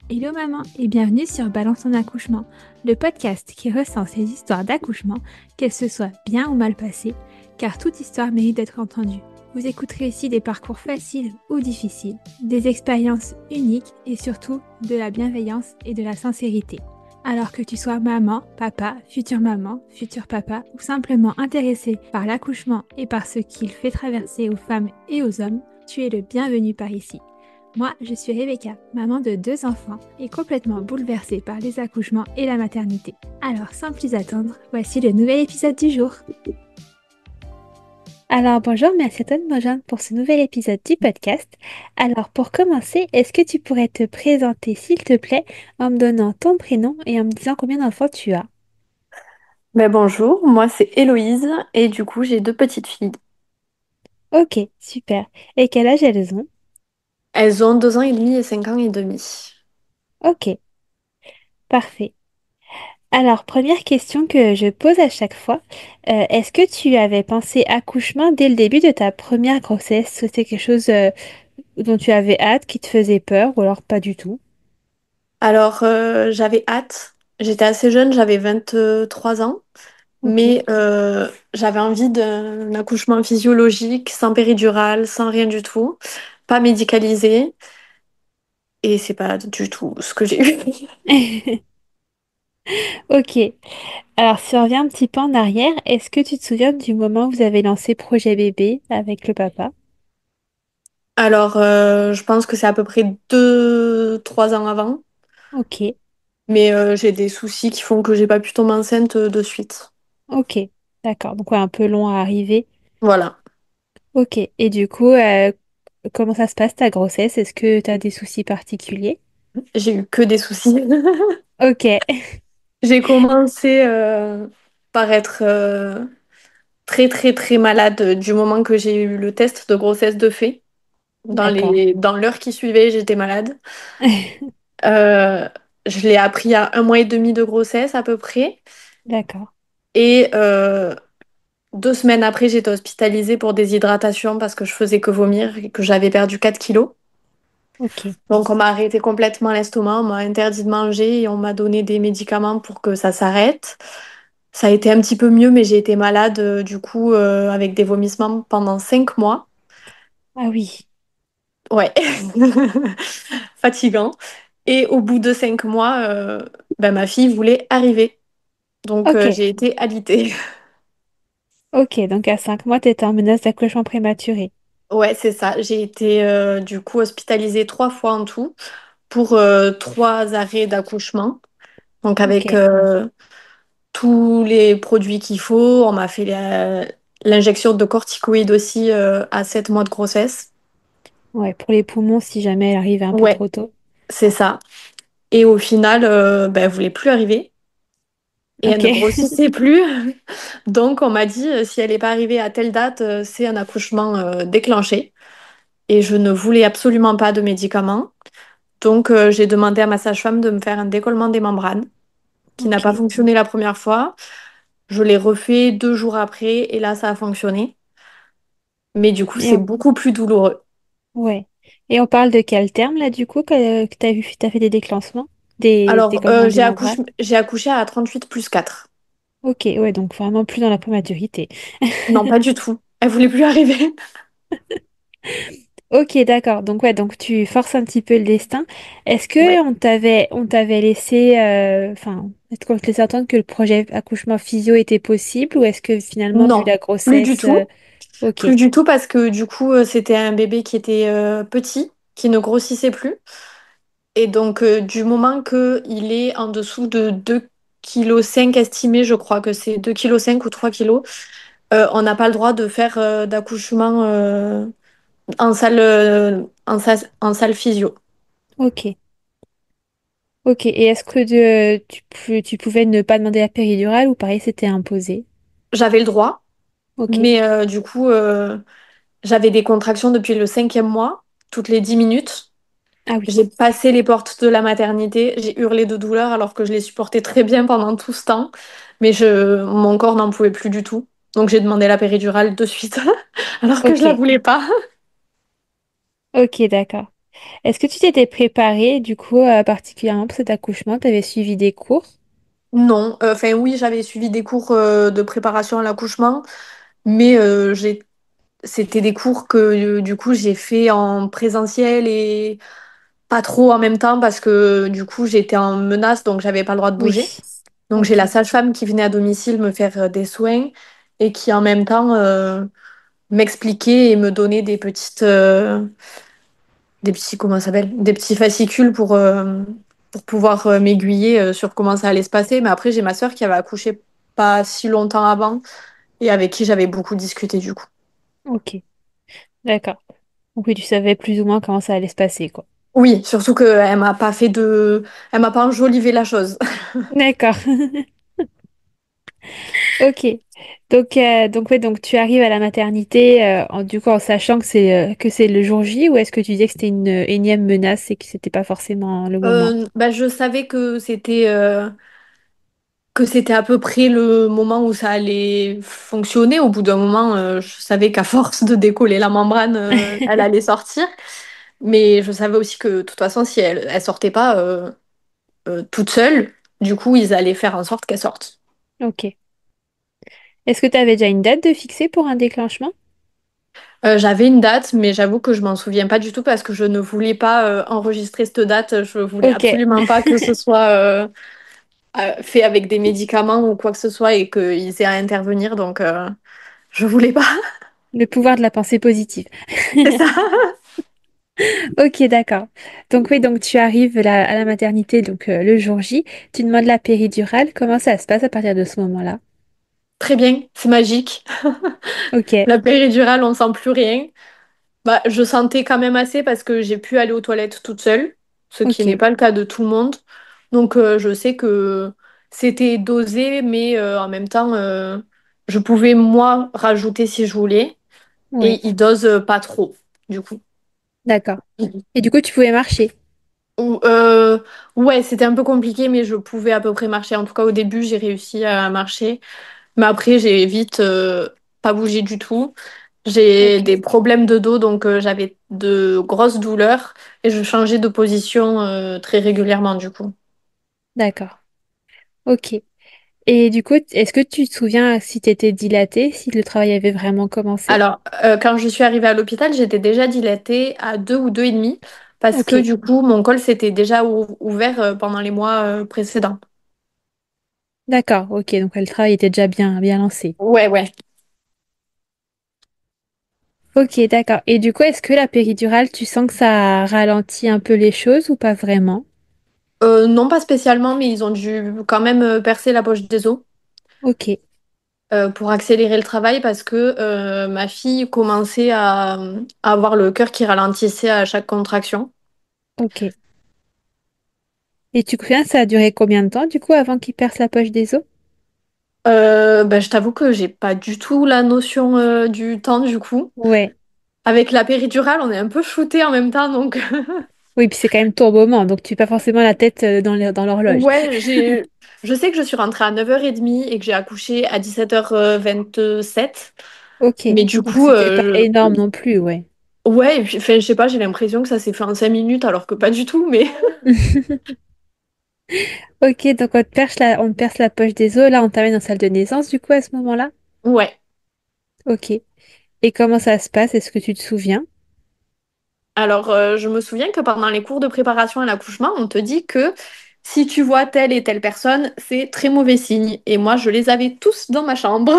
Hello maman et bienvenue sur Balance ton accouchement, le podcast qui recense les histoires d'accouchement, qu'elles se soient bien ou mal passées, car toute histoire mérite d'être entendue. Vous écouterez ici des parcours faciles ou difficiles, des expériences uniques et surtout de la bienveillance et de la sincérité. Alors que tu sois maman, maman, futur papa ou simplement intéressé par l'accouchement et par ce qu'il fait traverser aux femmes et aux hommes, tu es le bienvenu par ici. Moi, je suis Rebecca, maman de 2 enfants et complètement bouleversée par les accouchements et la maternité. Alors, sans plus attendre, voici le nouvel épisode du jour. Alors, bonjour, merci à toi de me rejoindre pour ce nouvel épisode du podcast. Alors, pour commencer, est-ce que tu pourrais te présenter, s'il te plaît, en me donnant ton prénom et en me disant combien d'enfants tu as? Bonjour, moi c'est Héloïse et du coup j'ai deux petites filles. Ok, super. Et quel âge elles ont? Elles ont 2 ans et demi et 5 ans et demi. Ok, parfait. Alors, première question que je pose à chaque fois, est-ce que tu avais pensé accouchement dès le début de ta première grossesse? C'était quelque chose dont tu avais hâte, qui te faisait peur, ou alors pas du tout? Alors j'avais hâte, j'étais assez jeune, j'avais 23 ans, Ok. mais j'avais envie d'un accouchement physiologique, sans péridurale, sans rien du tout, pas médicalisé, et c'est pas du tout ce que j'ai eu. Ok. Alors, si on revient un petit peu en arrière, est-ce que tu te souviens du moment où vous avez lancé Projet Bébé avec le papa? Alors je pense que c'est à peu près 2, 3 ans avant, Ok. mais j'ai des soucis qui font que j'ai pas pu tomber enceinte de suite. Ok. D'accord. Donc, ouais, un peu long à arriver. Voilà. Ok. Et du coup, comment ça se passe ta grossesse? Est-ce que tu as des soucis particuliers? J'ai eu que des soucis. Ok. J'ai commencé par être très très très malade du moment que j'ai eu le test de grossesse de fait. D'accord. Dans l'heure qui suivait, j'étais malade. Euh, je l'ai appris à 1 mois et demi de grossesse à peu près. D'accord. Et 2 semaines après, j'étais hospitalisée pour déshydratation parce que je faisais que vomir et que j'avais perdu 4 kilos. Ok. Donc on m'a arrêté complètement l'estomac, on m'a interdit de manger et on m'a donné des médicaments pour que ça s'arrête. Ça a été un petit peu mieux, mais j'ai été malade du coup avec des vomissements pendant 5 mois. Ah oui. Ouais, fatigant. Et au bout de 5 mois, ma fille voulait arriver. Donc Ok. j'ai été alitée. Ok. Donc à 5 mois, tu étais en menace d'accouchement prématuré. Ouais, c'est ça. J'ai été du coup hospitalisée 3 fois en tout pour 3 arrêts d'accouchement. Donc avec Ok. tous les produits qu'il faut. On m'a fait l'injection de corticoïdes aussi à 7 mois de grossesse. Ouais, pour les poumons, si jamais elle arrivait un peu Ouais, trop tôt. c'est ça. Et au final, elle voulait plus arriver et elle Ok. ne grossissait plus. Donc on m'a dit, si elle n'est pas arrivée à telle date, c'est un accouchement déclenché. Et je ne voulais absolument pas de médicaments. Donc j'ai demandé à ma sage-femme de me faire un décollement des membranes, qui n'a pas Ok. fonctionné la première fois. Je l'ai refait 2 jours après et là, ça a fonctionné. Mais du coup, Et c'est on... beaucoup plus douloureux. Ouais. Et on parle de quel terme là du coup que t'as vu, t'as fait des déclenchements? Des Alors, décollements des membranes? j'ai accouché à 38 + 4. Ok, ouais, donc vraiment plus dans la prématurité. Non, pas du tout. Elle voulait plus arriver. Ok, d'accord. Donc ouais, donc tu forces un petit peu le destin. Est-ce que Ouais. on t'avait laissé, enfin, est-ce qu'on te laissait entendre que le projet accouchement physio était possible ou est-ce que finalement, vu Non, la plus du grossesse, tout. ok, Plus du tout parce que du coup, c'était un bébé qui était petit, qui ne grossissait plus. Et donc, du moment qu'il est en dessous de 2,5 kg estimé, je crois que c'est 2,5 kg ou 3 kg, on n'a pas le droit de faire d'accouchement en salle physio. ok, ok. Et est-ce que tu pouvais ne pas demander la péridurale ou pareil, c'était imposé? J'avais le droit, Ok. mais du coup, j'avais des contractions depuis le 5e mois, toutes les 10 minutes. Ah oui, J'ai passé les portes de la maternité, j'ai hurlé de douleur alors que je les supportais très bien pendant tout ce temps, mais mon corps n'en pouvait plus du tout. Donc j'ai demandé la péridurale de suite, alors que je la ok, voulais pas. ok, d'accord. Est-ce que tu t'étais préparée, du coup, particulièrement pour cet accouchement? Tu avais suivi des cours? Non, enfin oui, j'avais suivi des cours de préparation à l'accouchement, mais c'était des cours que du coup j'ai fait en présentiel et pas trop en même temps parce que du coup j'étais en menace donc j'avais pas le droit de bouger. Oui. Donc j'ai Ok. la sage-femme qui venait à domicile me faire des soins et qui en même temps m'expliquait et me donnait des petits, comment ça s'appelle? Des petits fascicules pour pouvoir m'aiguiller sur comment ça allait se passer. Mais après, j'ai ma sœur qui avait accouché pas si longtemps avant et avec qui j'avais beaucoup discuté du coup. Ok. D'accord. Donc oui, tu savais plus ou moins comment ça allait se passer, quoi. Oui, surtout qu'elle m'a pas elle m'a pas enjolivé la chose. D'accord. Ok. Donc ouais, donc tu arrives à la maternité du coup en sachant que c'est le jour J ou est-ce que tu disais que c'était une énième menace et que c'était pas forcément le moment? Bah, je savais que c'était à peu près le moment où ça allait fonctionner. Au bout d'un moment, je savais qu'à force de décoller la membrane, elle allait sortir. Mais je savais aussi que de toute façon, si elle sortait pas toute seule, du coup, ils allaient faire en sorte qu'elle sorte. Ok. Est-ce que tu avais déjà une date de fixée pour un déclenchement? J'avais une date, mais j'avoue que je m'en souviens pas du tout parce que je ne voulais pas enregistrer cette date. Je voulais Ok. absolument pas que ce soit fait avec des médicaments ou quoi que ce soit et qu'ils aient à intervenir. Donc, je voulais pas. Le pouvoir de la pensée positive. C'est ça. Ok, d'accord. Donc oui, donc tu arrives à la maternité donc le jour J, tu demandes la péridurale. Comment ça se passe à partir de ce moment-là? Très bien, c'est magique. Ok, La péridurale, on sent plus rien. Bah, je sentais quand même assez parce que j'ai pu aller aux toilettes toute seule, ce qui n'est ok, pas le cas de tout le monde. Donc je sais que c'était dosé, mais en même temps, je pouvais moi rajouter si je voulais, ouais, et ils dosent pas trop, du coup. d'accord. Et du coup, tu pouvais marcher. Ou, ouais, c'était un peu compliqué, mais je pouvais à peu près marcher. En tout cas, au début, j'ai réussi à marcher. Mais après, j'ai vite pas bougé du tout. J'ai Ok, des problèmes de dos, donc j'avais de grosses douleurs et je changeais de position très régulièrement du coup. d'accord. Ok. Et du coup, est-ce que tu te souviens si tu étais dilatée, si le travail avait vraiment commencé? Alors, quand je suis arrivée à l'hôpital, j'étais déjà dilatée à 2 ou 2,5 parce Ok, que du coup, mon col s'était déjà ouvert pendant les mois précédents. d'accord. Ok, donc le travail était déjà bien lancé. Ouais, ouais. Ok, d'accord. Et du coup, est-ce que la péridurale, tu sens que ça ralentit un peu les choses ou pas vraiment? Non, pas spécialement, mais ils ont dû quand même percer la poche des os. Ok, Pour accélérer le travail parce que ma fille commençait à avoir le cœur qui ralentissait à chaque contraction. ok. Et tu te souviens, ça a duré combien de temps du coup avant qu'il perce la poche des os? Ben, je t'avoue que j'ai pas du tout la notion du temps du coup. Ouais. Avec la péridurale, on est un peu shooté en même temps, donc Oui, puis c'est quand même tourbement, donc tu n'as pas forcément la tête dans l'horloge. ouais, je sais que je suis rentrée à 9h30 et que j'ai accouché à 17h27. Ok, Mais du donc coup, c'était pas énorme non plus, ouais. ouais, et puis, enfin, je sais pas, j'ai l'impression que ça s'est fait en 5 minutes alors que pas du tout, mais Ok, donc on te perce la poche des os, là on t'amène en salle de naissance du coup à ce moment-là? ouais. Ok. Et comment ça se passe? Est-ce que tu te souviens? Alors, je me souviens que pendant les cours de préparation à l'accouchement, on te dit que si tu vois telle et telle personne, c'est très mauvais signe. Et moi, je les avais tous dans ma chambre.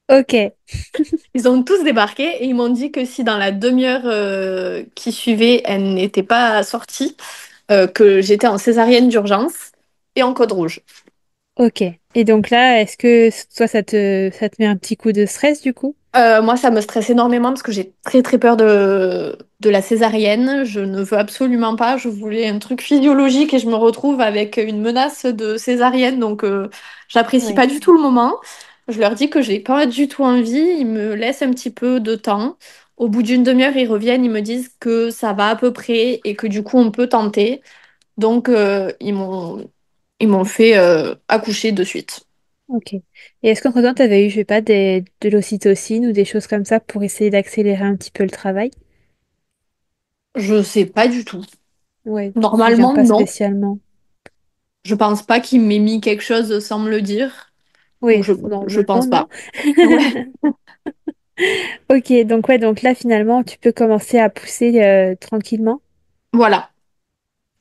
Ok, Ils ont tous débarqué et ils m'ont dit que si dans la demi-heure qui suivait, elle n'était pas sortie, que j'étais en césarienne d'urgence et en code rouge. ok. Et donc là, est-ce que toi ça te met un petit coup de stress du coup? Moi, ça me stresse énormément parce que j'ai très très peur de la césarienne. Je ne veux absolument pas. Je voulais un truc physiologique et je me retrouve avec une menace de césarienne. Donc, j'apprécie Ouais. pas du tout le moment. Je leur dis que j'ai pas du tout envie. Ils me laissent un petit peu de temps. Au bout d'une demi-heure, ils reviennent. Ils me disent que ça va à peu près et que du coup, on peut tenter. Donc, ils m'ont fait accoucher de suite. Ok. Et est-ce qu'entre-temps, tu avais eu, je sais pas, de l'ocytocine ou des choses comme ça pour essayer d'accélérer un petit peu le travail? Je sais pas du tout. Ouais, tu te souviens Normalement, pas non. spécialement. Je pense pas qu'il m'ait mis quelque chose sans me le dire. Donc Oui, je normalement, pense non. pas. Ouais. Ok, donc ouais, donc là finalement, tu peux commencer à pousser tranquillement. Voilà.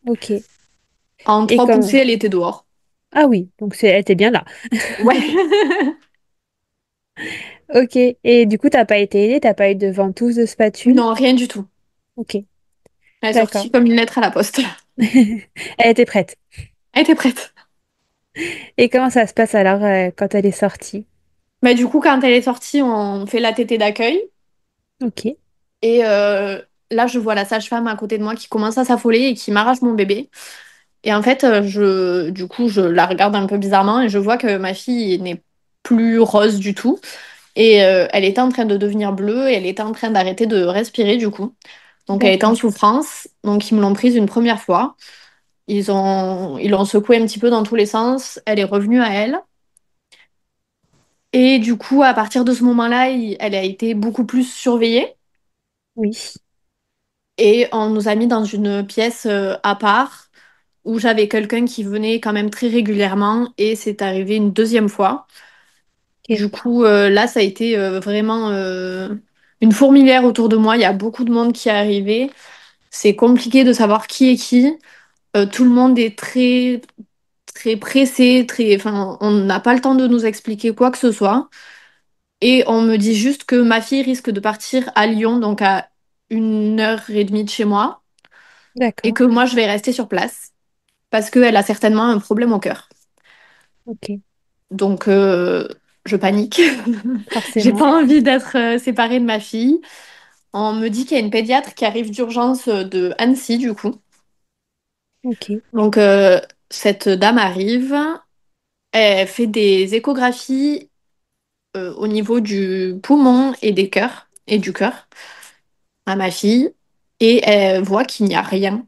Ok. En Et trois poussées, comme... elle était dehors. Ah oui, donc elle était bien là. Ouais. Ok. Et du coup, t'as pas été aidée, t'as pas eu de ventouse de spatule. Non, rien du tout. Ok, Elle est d'accord. sortie comme une lettre à la poste. Elle était prête. Elle était prête. Et comment ça se passe alors quand elle est sortie? Bah, du coup, quand elle est sortie, on fait la tétée d'accueil. Ok, Et là, je vois la sage-femme à côté de moi qui commence à s'affoler et qui m'arrache mon bébé. Et en fait, du coup, je la regarde un peu bizarrement et je vois que ma fille n'est plus rose du tout. Et elle était en train de devenir bleue et elle était en train d'arrêter de respirer du coup. Donc elle était en d'accord. souffrance. Donc ils me l'ont prise une première fois. Ils l'ont secouée un petit peu dans tous les sens. Elle est revenue à elle. Et du coup, à partir de ce moment-là, elle a été beaucoup plus surveillée. Oui, Et on nous a mis dans une pièce à part où j'avais quelqu'un qui venait quand même très régulièrement et c'est arrivé une deuxième fois. ok, Du coup, là, ça a été vraiment une fourmilière autour de moi. Il y a beaucoup de monde qui est arrivé. C'est compliqué de savoir qui est qui. Tout le monde est très, très pressé, très... Enfin, on n'a pas le temps de nous expliquer quoi que ce soit. Et on me dit juste que ma fille risque de partir à Lyon, donc à 1h30 de chez moi, et d'accord. que moi, je vais rester sur place parce qu'elle a certainement un problème au cœur. Ok, Donc, je panique. J'ai pas forcément. envie d'être séparée de ma fille. On me dit qu'il y a une pédiatre qui arrive d'urgence de Annecy, du coup. Ok, Donc, cette dame arrive, elle fait des échographies au niveau du poumon et des cœurs, et du cœur à ma fille, et elle voit qu'il n'y a rien.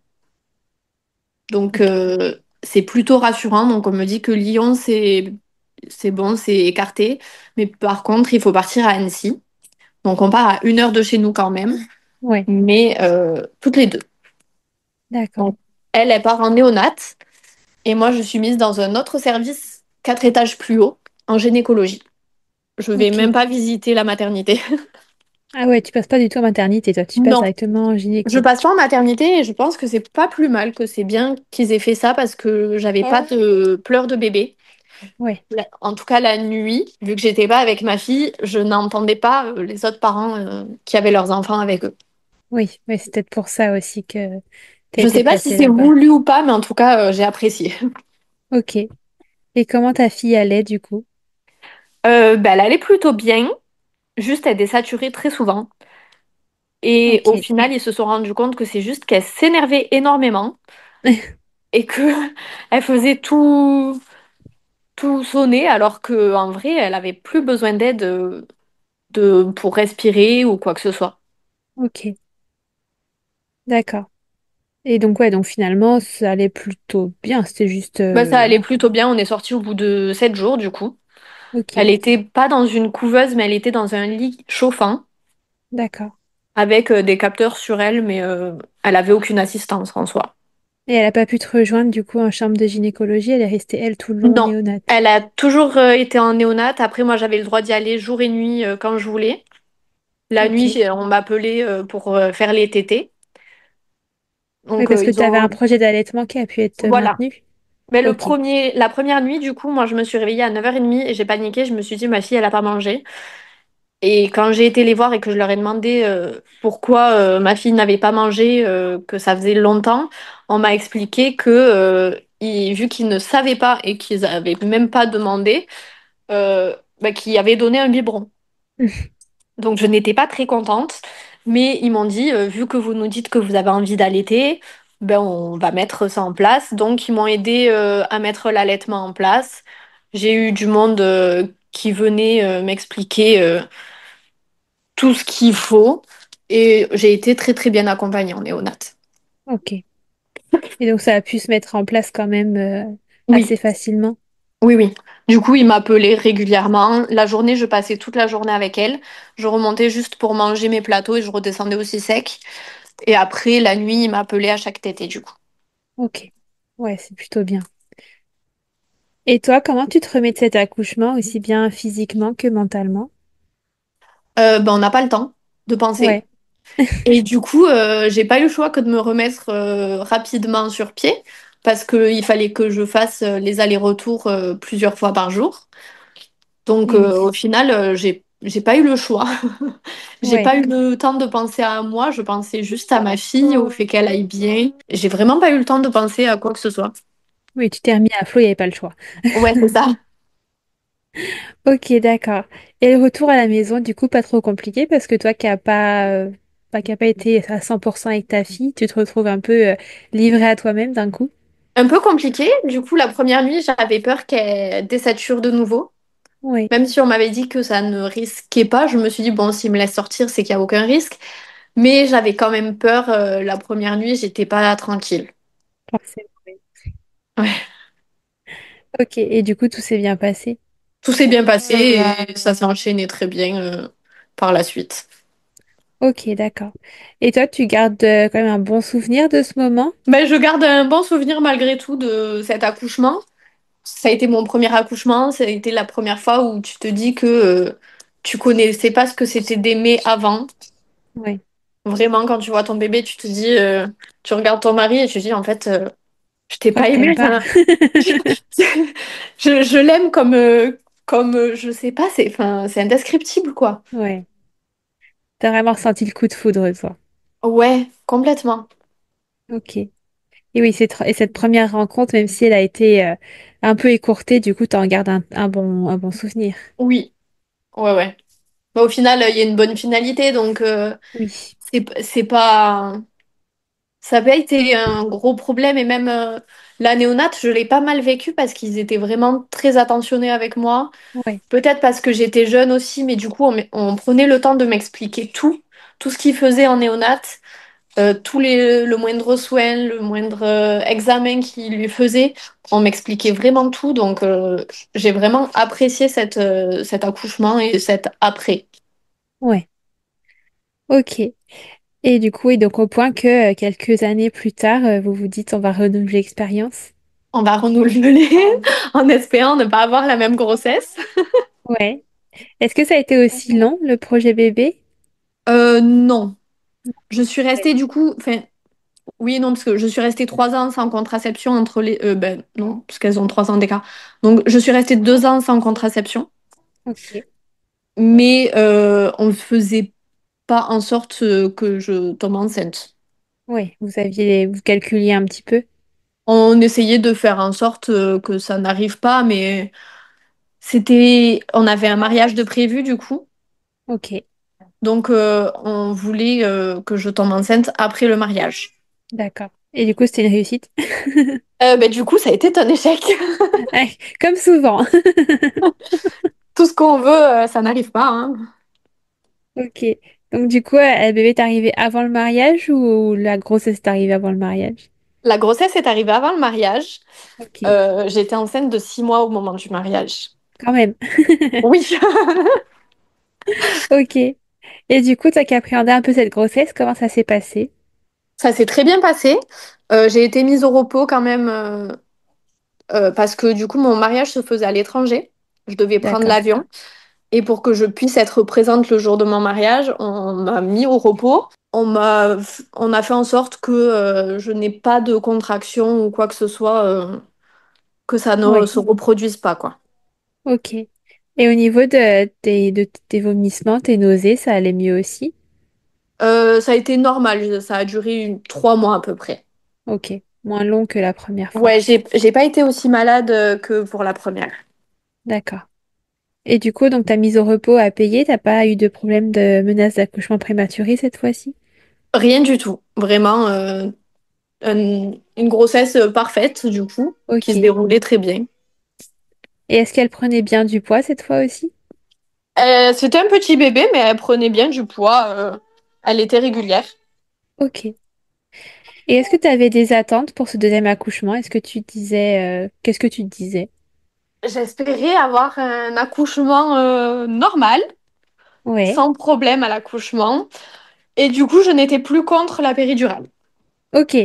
Donc, ok. c'est plutôt rassurant. Donc, on me dit que Lyon, c'est bon, c'est écarté. Mais par contre, il faut partir à Annecy. Donc, on part à 1 heure de chez nous quand même, Ouais, mais toutes les deux. d'accord. Donc, elle part en néonate. Et moi, je suis mise dans un autre service, 4 étages plus haut, en gynécologie. Je vais même Ok. pas visiter la maternité. Ah ouais, tu passes pas du tout en maternité, toi, tu passes Non, directement en je gynéco. passe pas en maternité et je pense que c'est pas plus mal, que c'est bien qu'ils aient fait ça parce que j'avais pas de pleurs de bébé. Ouais, En tout cas, la nuit, vu que j'étais pas avec ma fille, je n'entendais pas les autres parents qui avaient leurs enfants avec eux. oui, ouais, c'est peut-être pour ça aussi que t'as Je été sais pas si placée c'est là-bas. voulu ou pas, mais en tout cas, j'ai apprécié. Ok. Et comment ta fille allait du coup? Bah, elle allait plutôt bien, juste elle désaturait très souvent. Et au Ok. final, ils se sont rendus compte que c'est juste qu'elle s'énervait énormément et que elle faisait tout sonner alors que en vrai, elle avait plus besoin d'aide pour respirer ou quoi que ce soit. Ok, d'accord. Et donc ouais, donc finalement, ça allait plutôt bien. C'était juste... Bah, ça allait plutôt bien. On est sorti au bout de 7 jours du coup. Elle Ok, était pas dans une couveuse, mais elle était dans un lit chauffant d'accord. avec des capteurs sur elle, mais elle avait aucune assistance en soi. Et elle a pas pu te rejoindre du coup en chambre de gynécologie, elle est restée elle tout le long en Non, néonate. elle a toujours été en néonate. Après, moi, j'avais le droit d'y aller jour et nuit quand je voulais. La nuit, Ok. on m'appelait pour faire les tétés. Oui, Donc, parce que ils tu avais ont... un projet d'allaitement qui a pu être Voilà. maintenu. Mais Ok. la première nuit, du coup, moi, je me suis réveillée à 9h30 et j'ai paniqué. Je me suis dit, ma fille, elle a pas mangé. Et quand j'ai été les voir et que je leur ai demandé pourquoi ma fille n'avait pas mangé, que ça faisait longtemps, on m'a expliqué que vu qu'ils ne savaient pas et qu'ils avaient même pas demandé, bah, qu'ils avaient donné un biberon. Donc je n'étais pas très contente, mais ils m'ont dit, vu que vous nous dites que vous avez envie d'allaiter, ben on va mettre ça en place. Donc ils m'ont aidé à mettre l'allaitement en place. J'ai eu du monde qui venait m'expliquer tout ce qu'il faut et j'ai été très très bien accompagnée en néonate. Ok. Et donc ça a pu se mettre en place quand même Oui, assez facilement. oui, oui. Du coup, ils m'appelaient régulièrement. La journée, je passais toute la journée avec elle. Je remontais juste pour manger mes plateaux et je redescendais aussi sec. Et après, la nuit, il m'appelait à chaque tétée, du coup. Ok. Ouais, c'est plutôt bien. Et toi, comment tu te remets de cet accouchement, aussi bien physiquement que mentalement? Ben, on n'a pas le temps de penser. Ouais, Et du coup, j'ai pas eu le choix que de me remettre rapidement sur pied parce qu'il fallait que je fasse les allers-retours plusieurs fois par jour. Donc, et oui. au final, j'ai pas eu le choix. J'ai Ouais. pas eu le temps de penser à moi, je pensais juste à ma fille, au fait qu'elle aille bien. J'ai vraiment pas eu le temps de penser à quoi que ce soit. Oui, tu t'es remis à flot, il n'y avait pas le choix. Ouais, c'est ça. Ok, d'accord. Et le retour à la maison, du coup, pas trop compliqué parce que toi qui a pas été à 100% avec ta fille, tu te retrouves un peu livré à toi-même d'un coup. Un peu compliqué. Du coup, la première nuit, j'avais peur qu'elle désature de nouveau. Oui, Même si on m'avait dit que ça ne risquait pas, je me suis dit, bon, s'il me laisse sortir, c'est qu'il n'y a aucun risque. Mais j'avais quand même peur. La première nuit, j'étais pas tranquille. forcément. Oui. Ouais. Ok, et du coup, tout s'est bien passé. Tout s'est bien passé et ça s'est enchaîné très bien par la suite. Ok, d'accord. Et toi, tu gardes quand même un bon souvenir de ce moment? Ben, je garde un bon souvenir malgré tout de cet accouchement. Ça a été mon premier accouchement, ça a été la première fois où tu te dis que tu connaissais pas ce que c'était d'aimer avant. Oui, Vraiment, quand tu vois ton bébé, tu te dis, tu regardes ton mari et tu te dis, en fait, je je t'ai crois pas que aimé. t'aimes pas. Enfin, je l'aime comme je sais pas, enfin, c'est indescriptible, quoi. Ouais, t'as vraiment ressenti le coup de foudre, toi. Ouais, complètement. Ok. Et oui, et cette première rencontre, même si elle a été un peu écourtée, du coup, t'en gardes un bon souvenir. Oui, ouais, ouais. Mais au final, il y a une bonne finalité, donc Oui, c'est pas. Ça n'a pas été un gros problème et même la néonate, je l'ai pas mal vécu parce qu'ils étaient vraiment très attentionnés avec moi. ouais, Peut-être parce que j'étais jeune aussi, mais du coup, on prenait le temps de m'expliquer tout ce qu'ils faisaient en néonate, le moindre soin, le moindre examen qu'ils lui faisaient. On m'expliquait vraiment tout, donc j'ai vraiment apprécié cet accouchement et cet après. ouais. Ok. Et du coup, et donc au point que quelques années plus tard, vous vous dites on va renouveler l'expérience. On va renouveler en espérant ne pas avoir la même grossesse. Ouais. Est-ce que ça a été aussi long, le projet bébé? Non. Je suis Ouais. restée du coup, enfin, oui et non, parce que je suis restée 3 ans sans contraception entre les. Ben non, parce qu'elles ont 3 ans d'écart. Donc je suis restée 2 ans sans contraception, Ok. mais on ne faisait pas en sorte que je tombe enceinte. Ouais, vous calculiez un petit peu. On essayait de faire en sorte que ça n'arrive pas, mais on avait un mariage de prévu du coup, Ok, donc on voulait que je tombe enceinte après le mariage. d'accord. Et du coup, c'était une réussite. Ben, du coup, ça a été un échec. Ouais, comme souvent. Tout ce qu'on veut, ça n'arrive pas, hein. Ok. Donc du coup, le bébé est arrivé avant le mariage ou la grossesse est arrivée avant le mariage? La grossesse est arrivée avant le mariage. Ok, J'étais enceinte de 6 mois au moment du mariage. quand même. Oui, Ok. Et du coup, toi qui appréhendais un peu cette grossesse, comment ça s'est passé? ça s'est très bien passé. J'ai été mise au repos quand même parce que du coup mon mariage se faisait à l'étranger. Je devais prendre D'accord. l'avion et pour que je puisse être présente le jour de mon mariage, on m'a mis au repos. On a fait en sorte que je n'ai pas de contraction ou quoi que ce soit, que ça ne Ouais. se reproduise pas, quoi. Ok. Et au niveau de tes vomissements, tes nausées, ça allait mieux aussi? Ça a été normal, ça a duré 3 mois à peu près. Ok. Moins long que la première fois. Ouais, j'ai pas été aussi malade que pour la première. D'accord. Et du coup, donc ta mise au repos à payer, t'as pas eu de problème de menace d'accouchement prématuré cette fois-ci? Rien du tout. Vraiment, une grossesse parfaite, du coup, qui Ok. se Et déroulait très bien. est-ce qu'elle prenait bien du poids cette fois aussi? C'était un petit bébé, mais elle prenait bien du poids. Elle était régulière. Ok. Et est-ce que tu avais des attentes pour ce deuxième accouchement? Est-ce que tu disais, qu'est-ce que tu te disais? J'espérais avoir un accouchement normal, Ouais, sans problème à l'accouchement. Et du coup, je n'étais plus contre la péridurale. Ok.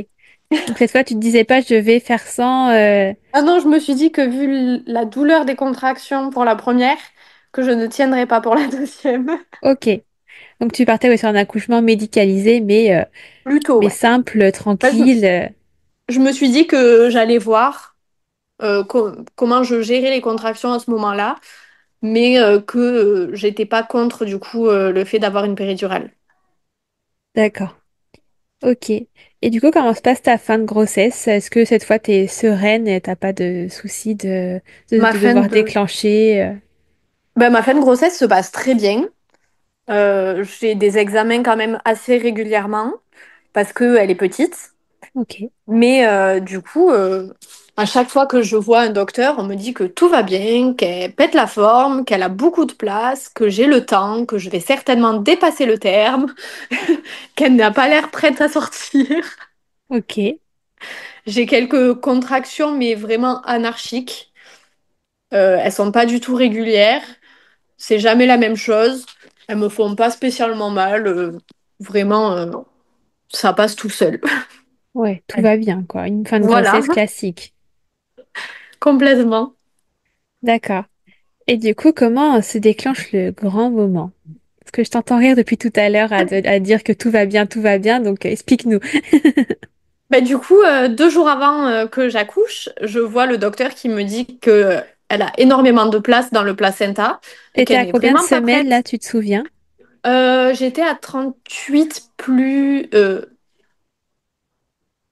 Donc cette fois, tu te disais pas, je vais faire sans. Ah non, je me suis dit que vu la douleur des contractions pour la première, que je ne tiendrais pas pour la deuxième. Ok. Donc tu partais ouais, sur un accouchement médicalisé, Plutôt, mais ouais. simple, Enfin, tranquille. je me suis dit que j'allais voir comment je gérais les contractions à ce moment-là, mais que j'étais pas contre du coup le fait d'avoir une péridurale. D'accord. Ok. Et du coup, comment se passe ta fin de grossesse? Est-ce que cette fois, tu es sereine et t'as pas de soucis Ma de fin devoir de, déclencher? ma fin de grossesse se passe très bien. J'ai des examens quand même assez régulièrement parce qu'elle est petite. Ok. Mais du coup, à chaque fois que je vois un docteur, on me dit que tout va bien, qu'elle pète la forme, qu'elle a beaucoup de place, que j'ai le temps, que je vais certainement dépasser le terme, qu'elle n'a pas l'air prête à sortir. Ok. J'ai quelques contractions, mais vraiment anarchiques. Elles sont pas du tout régulières. C'est jamais la même chose. Elles me font pas spécialement mal. Vraiment, ça passe tout seul. Ouais, tout va bien, quoi. Une fin de Voilà, grossesse classique. complètement. D'accord. Et du coup, comment se déclenche le grand moment? Parce que je t'entends rire depuis tout à l'heure à dire que tout va bien, donc explique-nous. Du coup, 2 jours avant que j'accouche, je vois le docteur qui me dit que elle a énormément de place dans le placenta et Et t'es qu'elle à n'est combien de vraiment pas semaines là, prête. tu te souviens? J'étais à 38 plus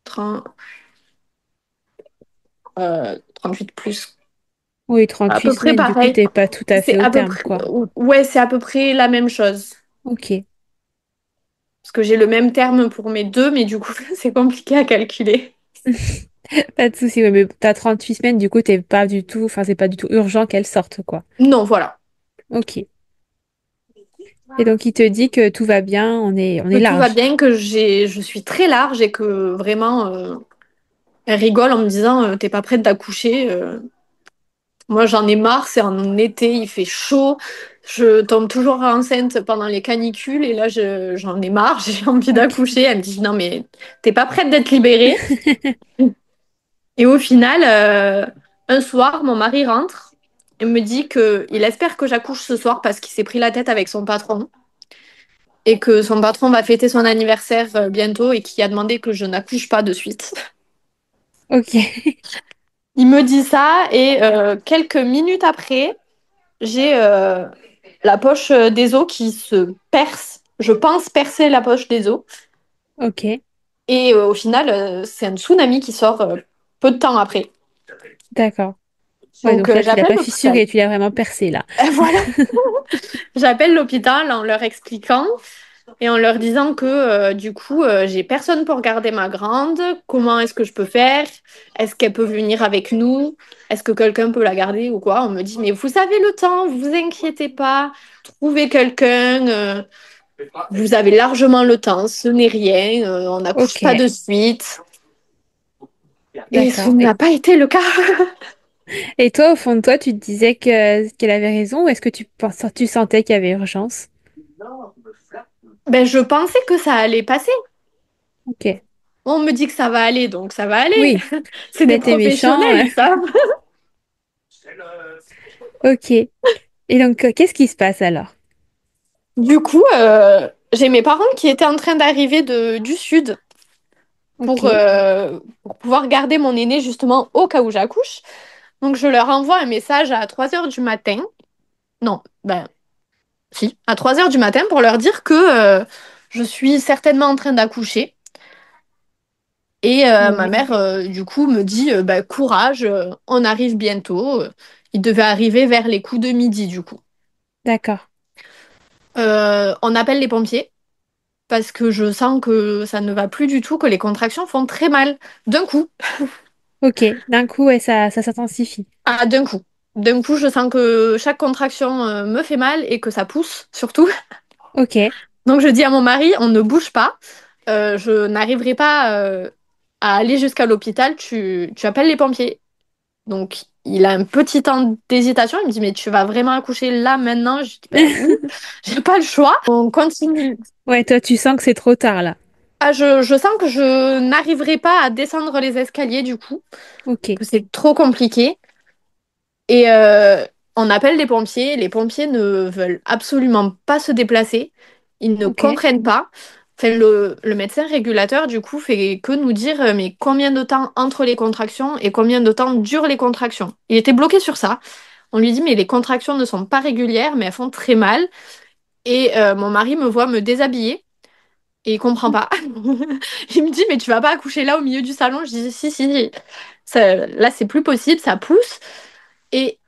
30, 38 plus, Oui, à 38 peu près semaines, du coup, pareil. t'es pas tout à fait C'est au à peu terme, près, quoi. ouais, c'est à peu près la même chose. Ok. Parce que j'ai le même terme pour mes deux, mais du coup, c'est compliqué à calculer. Pas de souci, ouais, mais t'as 38 semaines, du coup, t'es pas du tout, enfin, c'est pas du tout urgent qu'elle sorte, quoi. Non, voilà. Ok. Et donc, il te dit que tout va bien, on Que est tout va large. bien, que je suis très large et que vraiment, elle rigole en me disant, t'es pas prête d'accoucher. Moi, j'en ai marre, c'est en été, il fait chaud. Je tombe toujours enceinte pendant les canicules et là, j'en ai marre, j'ai envie Ok. d'accoucher. Elle me dit, non, mais t'es pas prête d'être libérée. Et au final, un soir, mon mari rentre et me dit que il espère que j'accouche ce soir parce qu'il s'est pris la tête avec son patron et que son patron va fêter son anniversaire bientôt et qui a demandé que je n'accouche pas de suite. Ok. Il me dit ça et quelques minutes après, j'ai la poche des os qui se perce. Je pense percer la poche des os. Ok. Et au final, c'est un tsunami qui sort peu de temps après. D'accord. Ouais, Donc donc là, tu l'as j'appelle pas l'hôpital. fissuré, tu l'as vraiment percé, là. Voilà. J'appelle l'hôpital en leur expliquant et en leur disant que du coup, j'ai personne pour garder ma grande. Comment est-ce que je peux faire? Est-ce qu'elle peut venir avec nous? Est-ce que quelqu'un peut la garder ou quoi? On me dit, mais vous avez le temps, vous inquiétez pas. Trouvez quelqu'un. Vous avez largement le temps, ce n'est rien, on n'accouche pas Ok. de suite. Et ce D'accord. n'a pas été le cas. Et toi, au fond de toi, tu te disais qu'elle avait raison ou est-ce que tu sentais qu'il y avait urgence? Je pensais que ça allait passer. Ok. On me dit que ça va aller, donc ça va aller. Oui, C'est des bête et méchant. professionnels, ils savent. Ok. Et donc, qu'est-ce qui se passe alors? Du coup, j'ai mes parents qui étaient en train d'arriver du sud Ok. pour pouvoir garder mon aîné justement au cas où j'accouche. Donc je leur envoie un message à 3 heures du matin. Non, si, à 3 heures du matin pour leur dire que je suis certainement en train d'accoucher. Et ma Ouais. mère, du coup, me dit courage, on arrive bientôt. Il devait arriver vers les coups de midi, du coup. D'accord. On appelle les pompiers parce que je sens que ça ne va plus du tout, que les contractions font très mal. D'un coup, Ok. D'un coup, ouais, ça s'intensifie. d'un coup. D'un coup, je sens que chaque contraction me fait mal et que ça pousse, surtout. Ok. Donc, je dis à mon mari, on ne bouge pas. Je n'arriverai pas à aller jusqu'à l'hôpital. Tu appelles les pompiers. Donc, il a un petit temps d'hésitation. Il me dit, mais tu vas vraiment accoucher là, maintenant? Je dis, ben oui, j'ai pas le choix. On continue. Ouais, toi, tu sens que c'est trop tard là. Ah, je sens que je n'arriverai pas à descendre les escaliers du coup, Ok, que c'est trop compliqué. Et on appelle les pompiers. Les pompiers ne veulent absolument pas se déplacer. Ils ne ok, comprennent pas. Enfin, le médecin régulateur, du coup, fait que nous dire mais combien de temps entre les contractions et combien de temps durent les contractions. Il était bloqué sur ça. On lui dit mais les contractions ne sont pas régulières, mais elles font très mal. Et mon mari me voit me déshabiller et il comprend pas. Il me dit mais tu vas pas accoucher là au milieu du salon. Je dis si, si. Là, c'est plus possible, ça pousse. Et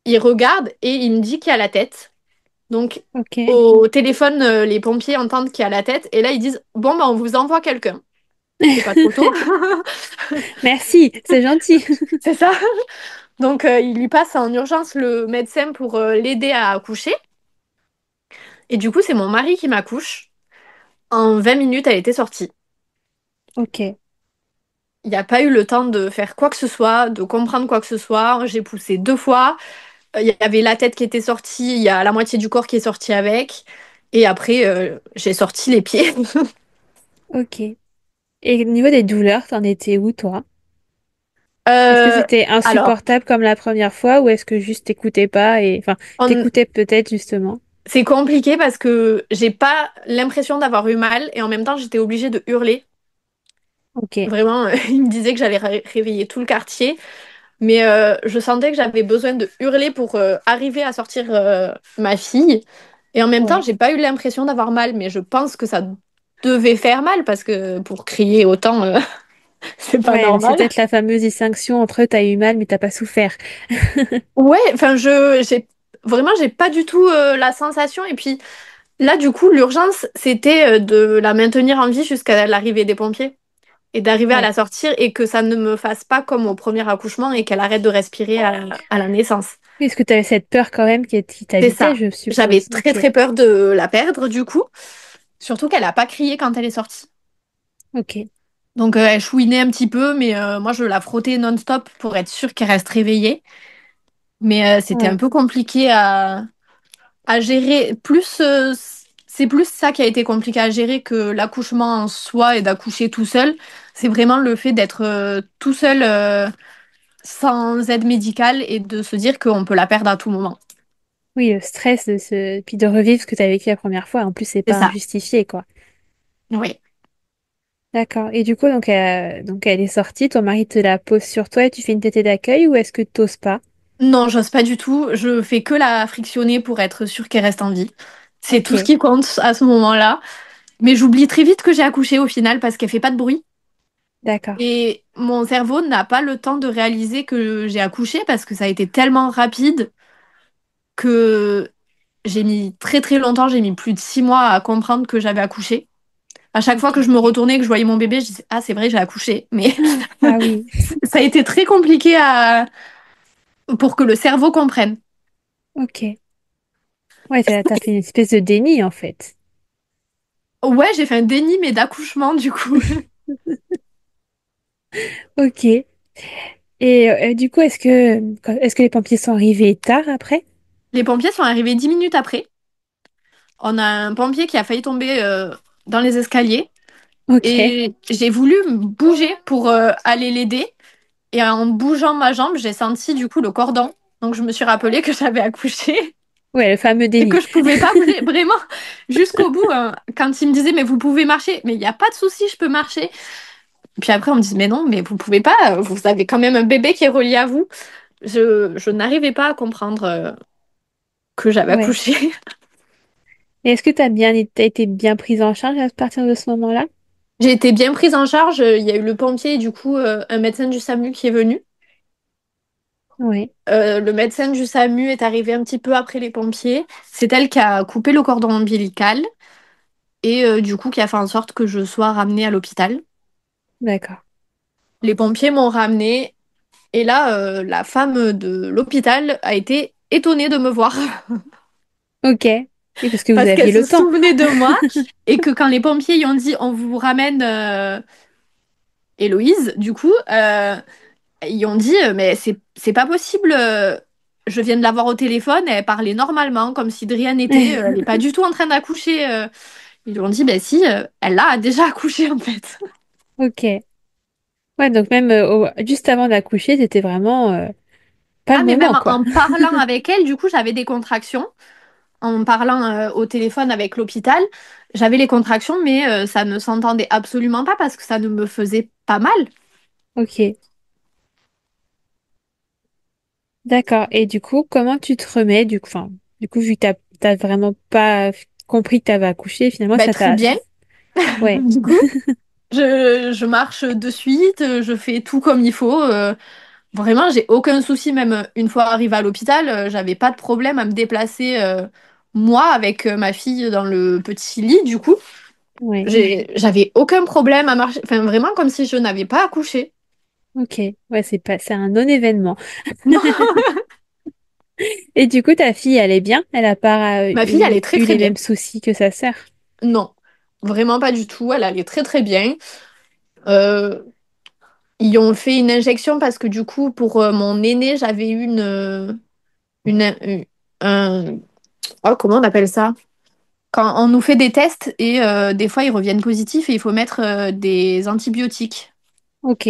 il regarde et il me dit qu'il y a la tête. Donc, ok. au téléphone, les pompiers entendent qu'il y a la tête et là, ils disent, bon, bah, on vous envoie quelqu'un. C'est pas trop tôt, Merci, c'est gentil. c'est ça. Donc, il lui passe en urgence le médecin pour l'aider à accoucher. Et du coup, c'est mon mari qui m'accouche. En 20 minutes, elle était sortie. Ok, Il n'y a pas eu le temps de faire quoi que ce soit, de comprendre quoi que ce soit. J'ai poussé 2 fois. Il y avait la tête qui était sortie, il y a la moitié du corps qui est sorti avec. Et après, j'ai sorti les pieds. ok. Et au niveau des douleurs, t'en étais où, toi? Est-ce que Euh, c'était alors, insupportable comme la première fois ou est-ce que juste t'écoutais pas et enfin on- t'écoutais peut-être justement? c'est compliqué parce que j'ai pas l'impression d'avoir eu mal et en même temps j'étais obligée de hurler. Ok, Vraiment, il me disait que j'allais réveiller tout le quartier, mais je sentais que j'avais besoin de hurler pour arriver à sortir ma fille. Et en même temps, ouais. j'ai pas eu l'impression d'avoir mal, mais je pense que ça devait faire mal parce que pour crier autant, c'est pas Ouais, mais c'est normal. peut-être la fameuse distinction entre t'as eu mal mais t'as pas souffert. Ouais, enfin, j'ai pas du tout la sensation. Et puis là, du coup, l'urgence, c'était de la maintenir en vie jusqu'à l'arrivée des pompiers et d'arriver à Ouais. la sortir et que ça ne me fasse pas comme au premier accouchement et qu'elle arrête de respirer à la naissance. Est-ce que t'avais cette peur quand même qui C'est t'habitait, ça. je J'avais suppose. très Ok, très peur de la perdre, du coup. Surtout qu'elle a pas crié quand elle est sortie. ok. Donc elle chouinait un petit peu, mais moi je la frottais non-stop pour être sûre qu'elle reste réveillée. Mais c'était un Ouais. peu compliqué à gérer. C'est plus ça qui a été compliqué à gérer que l'accouchement en soi et d'accoucher tout seul. C'est vraiment le fait d'être tout seul sans aide médicale et de se dire qu'on peut la perdre à tout moment. Oui, le stress de ce puis de revivre ce que t'as vécu la première fois. En plus, c'est C'est pas ça. injustifié, quoi. Oui. D'accord. Et du coup, donc elle est sortie, ton mari te la pose sur toi et tu fais une tétée d'accueil ou est-ce que t'oses pas? Non, j'ose pas du tout. Je fais que la frictionner pour être sûre qu'elle reste en vie. C'est tout ce Ok, qui compte à ce moment-là. Mais j'oublie très vite que j'ai accouché au final parce qu'elle fait pas de bruit. d'accord. Et mon cerveau n'a pas le temps de réaliser que j'ai accouché parce que ça a été tellement rapide que j'ai mis très très longtemps, j'ai mis plus de 6 mois à comprendre que j'avais accouché. À chaque fois que Ok. je me retournais et que je voyais mon bébé, je disais, ah, c'est vrai, j'ai accouché. Mais Ah oui. ça a été très compliqué pour que le cerveau comprenne. Ok. Ouais, t'as fait une espèce de déni en fait. Ouais, j'ai fait un déni, mais d'accouchement, du coup. Ok. Et du coup, est-ce que les pompiers sont arrivés tard après? Les pompiers sont arrivés 10 minutes après. On a un pompier qui a failli tomber dans les escaliers. Ok. Et j'ai voulu me bouger pour aller l'aider. Et en bougeant ma jambe, j'ai senti du coup le cordon. Donc je me suis rappelé que j'avais accouché Ouais, le fameux et déni. que je pouvais pas bouger vraiment jusqu'au bout. Quand il me disait mais vous pouvez marcher, mais il n'y a pas de souci, je peux marcher. Puis après on me dit mais non, mais vous pouvez pas. Vous avez quand même un bébé qui est relié à vous. Je n'arrivais pas à comprendre que j'avais Ouais. accouché. Et est-ce que t'as été bien prise en charge à partir de ce moment-là? J'ai été bien prise en charge. Il y a eu le pompier et du coup un médecin du SAMU qui est venu. Ouais. Le médecin du SAMU est arrivé un petit peu après les pompiers. C'est elle qui a coupé le cordon ombilical et du coup qui a fait en sorte que je sois ramenée à l'hôpital. D'accord. Les pompiers m'ont ramenée et là, la femme de l'hôpital a été étonnée de me voir Ok. Oui, parce que vous parce qu'elle aviez le se temps. souvenait de moi et que quand les pompiers y ont dit on vous ramène Héloïse, du coup. ils ont dit, mais c'est pas possible. Je viens de la voir au téléphone, elle parlait normalement, comme si de rien n'était. Elle n'est pas du tout en train d'accoucher. Ils lui ont dit, ben si, elle a déjà accouché en fait. Ok. Ouais, donc même juste avant d'accoucher, c'était vraiment pas Ah, le mais même moment, quoi. en parlant avec elle, du coup, j'avais des contractions. En parlant au téléphone avec l'hôpital, j'avais les contractions, mais ça ne s'entendait absolument pas parce que ça ne me faisait pas mal. Ok. D'accord. Et du coup, comment tu te remets du coup, vu que t'as vraiment pas compris que t'avais accouché, finalement, Ben, très bien. ouais. Du coup, je marche de suite, je fais tout comme il faut. Vraiment, j'ai aucun souci, même une fois arrivée à l'hôpital, j'avais pas de problème à me déplacer, moi, avec ma fille dans le petit lit, du coup. Ouais. J'avais aucun problème à marcher, enfin, vraiment comme si je n'avais pas accouché. Ok. Ouais, c'est un non-événement. Non, Et du coup, ta fille, elle est bien? Elle a pas ma fille, elle est très eu très les bien. mêmes soucis que sa sœur? Non, vraiment pas du tout. Elle allait très très bien. Euh, Ils ont fait une injection parce que du coup, pour mon aîné, j'avais eu une, un, oh, comment on appelle ça? Quand on nous fait des tests et des fois ils reviennent positifs et il faut mettre des antibiotiques. Ok.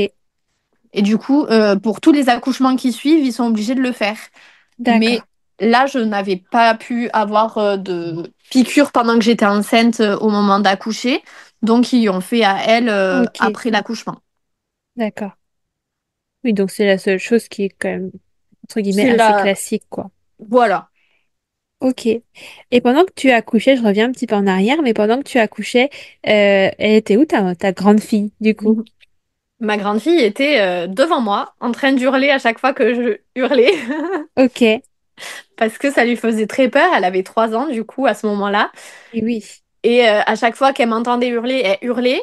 Et du coup, pour tous les accouchements qui suivent, ils sont obligés de le faire. Mais D'accord. là, je n'avais pas pu avoir de piqûre pendant que j'étais enceinte au moment d'accoucher. Donc, ils ont fait à elle Ok. après l'accouchement. D'accord. Oui, donc c'est la seule chose qui est quand même, entre guillemets, C'est assez la... classique, quoi. Voilà. Ok. Et pendant que tu accouchais, je reviens un petit peu en arrière, mais pendant que tu accouchais, elle était où ta grande fille, du coup? Ma grande fille était devant moi, en train d'hurler à chaque fois que je hurlais, Ok. Et parce que ça lui faisait très peur. Elle avait 3 ans, du coup, à ce moment-là. oui. Et à chaque fois qu'elle m'entendait hurler, elle hurlait.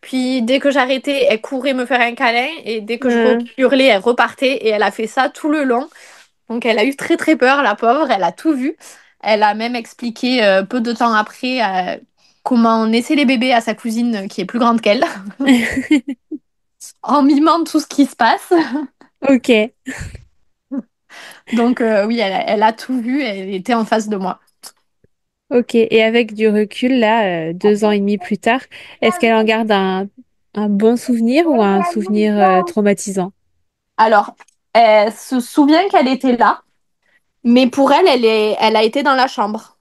Puis dès que j'arrêtais, elle courait me faire un câlin. Et dès que je hurlais, elle repartait. Et elle a fait ça tout le long. Donc elle a eu très très peur, la pauvre. Elle a tout vu. Elle a même expliqué peu de temps après comment naissaient les bébés à sa cousine qui est plus grande qu'elle, en mimant tout ce qui se passe. Ok. Donc oui, elle a tout vu. Elle était en face de moi. Ok. Et avec du recul, là, 2 ans et demi plus tard, est-ce qu'elle en garde un bon souvenir ou un souvenir traumatisant? Alors, elle se souvient qu'elle était là. Mais pour elle, elle a été dans la chambre.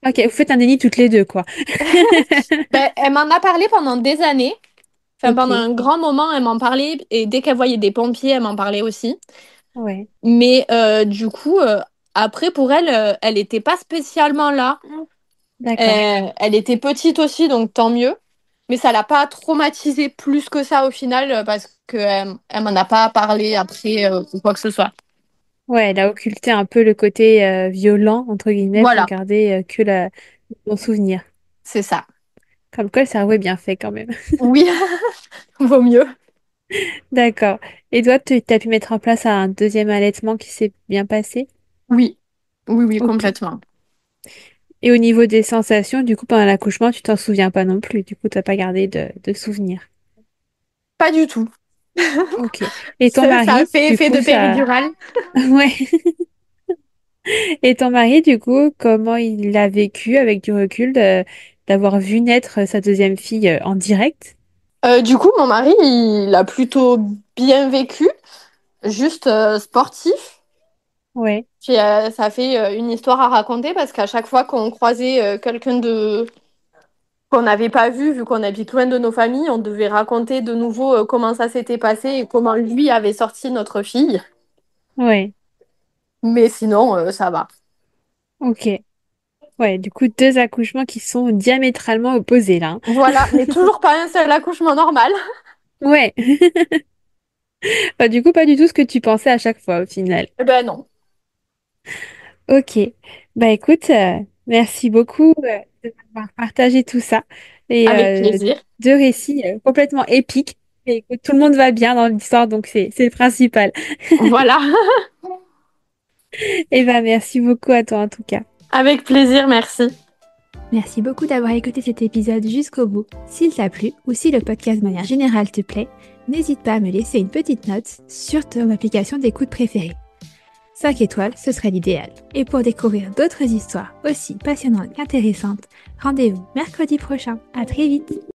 Ok, vous faites un déni toutes les deux, quoi. Ben, elle m'en a parlé pendant des années. Enfin, pendant Ok. un grand moment, elle m'en parlait. Et dès qu'elle voyait des pompiers, elle m'en parlait aussi. Ouais. Mais du coup, après, pour elle, elle n'était pas spécialement là. D'accord. Elle était petite aussi, donc tant mieux. Mais ça l'a pas traumatisée plus que ça au final, parce qu'elle elle m'en a pas parlé après ou quoi que ce soit. Ouais, elle a occulté un peu le côté violent, entre guillemets, pour Voilà, garder que le bon souvenir. c'est ça. Comme quoi, le cerveau est bien fait quand même. Oui, vaut mieux. D'accord. Et toi, tu as pu mettre en place un deuxième allaitement qui s'est bien passé? Oui, oui, oui, Ok. complètement. Et au niveau des sensations, du coup, pendant l'accouchement, tu t'en souviens pas non plus. Du coup, t'as pas gardé de souvenirs. Pas du tout. Ok. Et ton Ça a mari, fait du effet coup, de ça... péridurale. Ouais. Et ton mari, du coup, comment il a vécu avec du recul d'avoir vu naître sa deuxième fille en direct? Du coup, mon mari, il a plutôt bien vécu, juste sportif. Ouais. Puis, ça fait une histoire à raconter parce qu'à chaque fois qu'on croisait quelqu'un de qu'on n'avait pas vu, vu qu'on habite loin de nos familles, on devait raconter de nouveau comment ça s'était passé et comment lui avait sorti notre fille. Ouais. Mais sinon, ça va. Ok. Ouais, du coup, deux accouchements qui sont diamétralement opposés là, hein. Voilà, mais toujours pas un seul accouchement normal. Ouais. Bah, du coup, pas du tout ce que tu pensais à chaque fois au final. Eh ben non, Ok. Bah écoute, merci beaucoup de m'avoir partagé tout ça. Et avec plaisir. deux récits complètement épiques. Et écoute, tout le monde va bien dans l'histoire, donc c'est le principal. Voilà, Et bah merci beaucoup à toi en tout cas. avec plaisir, merci. Merci beaucoup d'avoir écouté cet épisode jusqu'au bout. S'il t'a plu ou si le podcast de manière générale te plaît, n'hésite pas à me laisser une petite note sur ton application d'écoute préférée. 5 étoiles, ce serait l'idéal. Et pour découvrir d'autres histoires aussi passionnantes qu'intéressantes, rendez-vous mercredi prochain. À très vite!